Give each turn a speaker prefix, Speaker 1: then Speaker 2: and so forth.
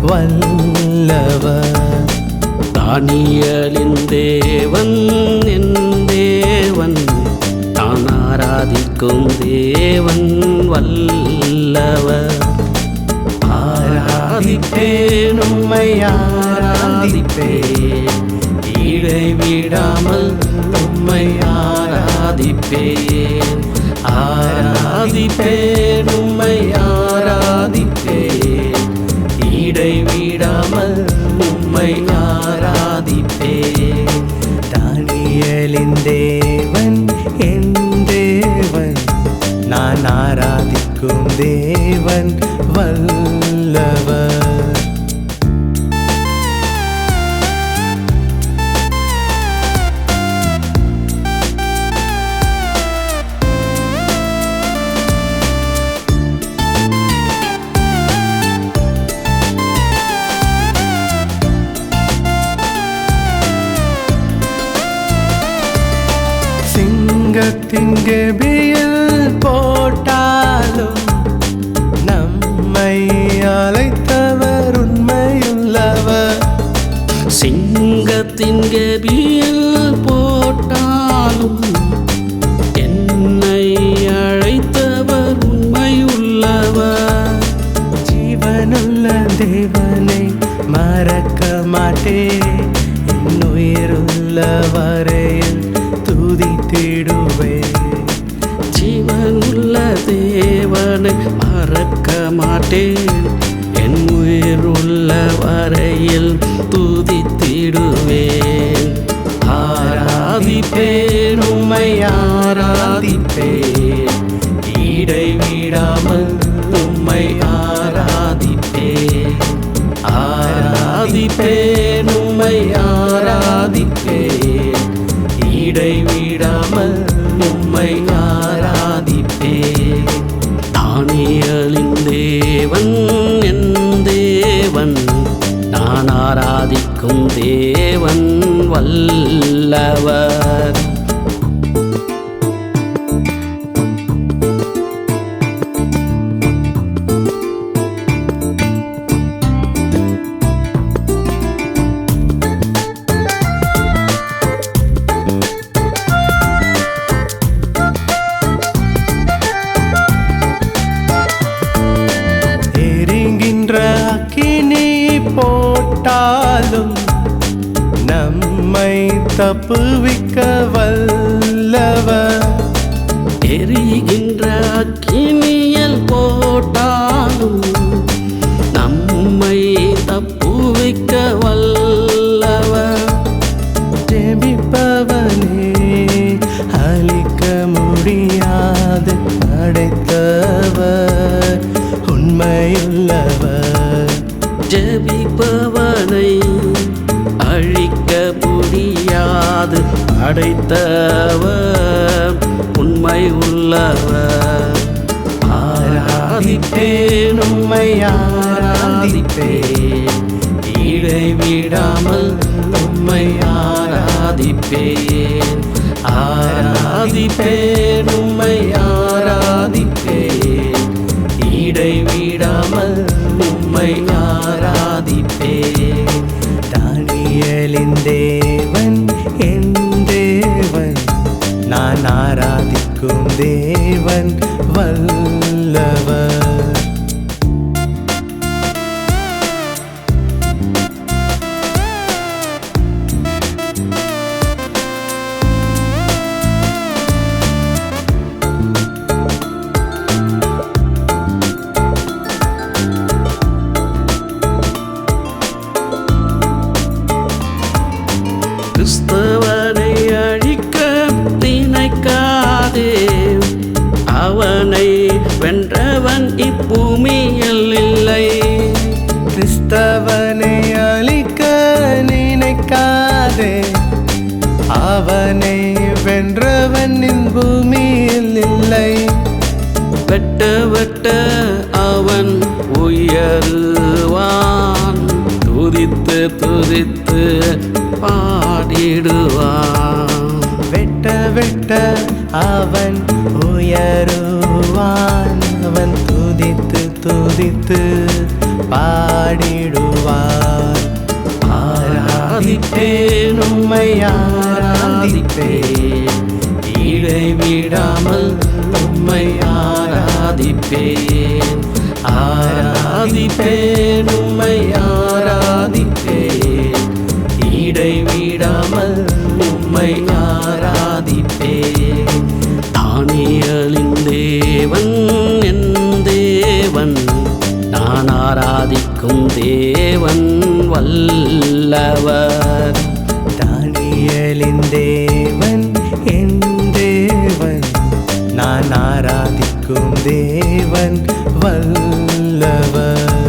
Speaker 1: வல்லவர்.
Speaker 2: தானியேலின் தேவன் என் தேவன், நான் ஆராதிக்கும் தேவன் வல்லவர்.
Speaker 1: ஆராதிப்பேன் உம்மை ஆராதிப்பேன்,
Speaker 2: இடைவிடாமல் உம்மை ஆராதிப்பேன். ஆராதிப்பேன் உம்மை ஆராதிப்பேன், இடைவிடாமல் உம்மை ஆராதிப்பேன்.
Speaker 1: தானியேலின் தேவன் என் தேவன், நான் ஆராதிக்கும் தேவன் வல்லவர். சிங்கத்தின் கெபியில் போட்டாலும் நம்மை அழைத்தவர் உண்மையுள்ளவர்.
Speaker 2: சிங்கத்தின் கெபியில் போட்டாலும் என்னை அழைத்தவர் உண்மையுள்ளவர்.
Speaker 1: ஜீவனுள்ள தேவனை மறக்க மாட்டேன், என் உயிருள்ள வரையில் துதித்திடுவேன்.
Speaker 2: ஜீவனுள்ள தேவனை மறக்க மாட்டேன், என் உயிருள்ள வரையில் துதித்திடுவேன்.
Speaker 1: ஆராதிப்பேன் உம்மை ஆராதிப்பேன்,
Speaker 2: இடைவிடாமல் உம்மை ஆராதிப்பேன். ஆராதிப்பேன் உம்மை ஆராதிப்பேன், இடைவிடாமல் உம்மை ஆராதிப்பேன். தானியேலின் தேவன் என் தேவன், நான் ஆராதிக்கும் தேவன் வல்லவர்.
Speaker 1: அக்கினி போட்டாலும் நம்மை தப்புவிக்க வல்லவர்.
Speaker 2: எரிகின்ற அக்கினியில் போட்டாலும் நம்மை தப்புவிக்க வல்லவர்.
Speaker 1: ஜெபிப்பவனே அழிக்க முடியாது படைத்தவர் உண்மையுள்ளவர்.
Speaker 2: ஜெபிப்பவனை அழிக்க முடியாது படைத்தவர் உண்மை உள்ளவர்.
Speaker 1: ஆராதிப்பேன் உம்மை ஆராதிப்பேன்,
Speaker 2: இடைவிடாமல் உம்மை ஆராதிப்பேன். ஆராதிப்பேன் உம்மை ஆராதிப்பேன், இடைவிடாமல் உம்மை ஆராதிப்பேன்.
Speaker 1: தானியேலின் தேவன் என் தேவன், நான் ஆராதிக்கும் தேவன் வல்லவர்.
Speaker 2: கிறிஸ்தவனை அழிக்க நினைக்காதே, அவனை வென்றவன் இப்பூமியில் இல்லை.
Speaker 1: கிறிஸ்தவனை அழிக்க நினைக்காதே, அவனை வென்றவன் பூமியில் இல்லை.
Speaker 2: வெட்ட வெட்ட அவன் உயர்வான், துதித்து துதித்து பாடிடுவான்.
Speaker 1: வெட்ட வெட்ட அவன் உயருவான், அவன் துதித்து துதித்து பாடிடுவார். ஆராதிப்பேன் உம்மை ஆராதிப்பேன்,
Speaker 2: இடைவிடாமல் உம்மை ஆராதிப்பேன். ஆராதிப்பேன் உம்மை ஆராதிப்பேன், இடைவிடாமல் உம்மை ஆராதிப்பேன். தானியேலின் தேவன் என் தேவன், நான் ஆராதிக்கும் தேவன் வல்லவர்.
Speaker 1: தானியேலின் தேவன் என் தேவன், நான் ஆராதிக்கும் தேவன் வல்லவர்.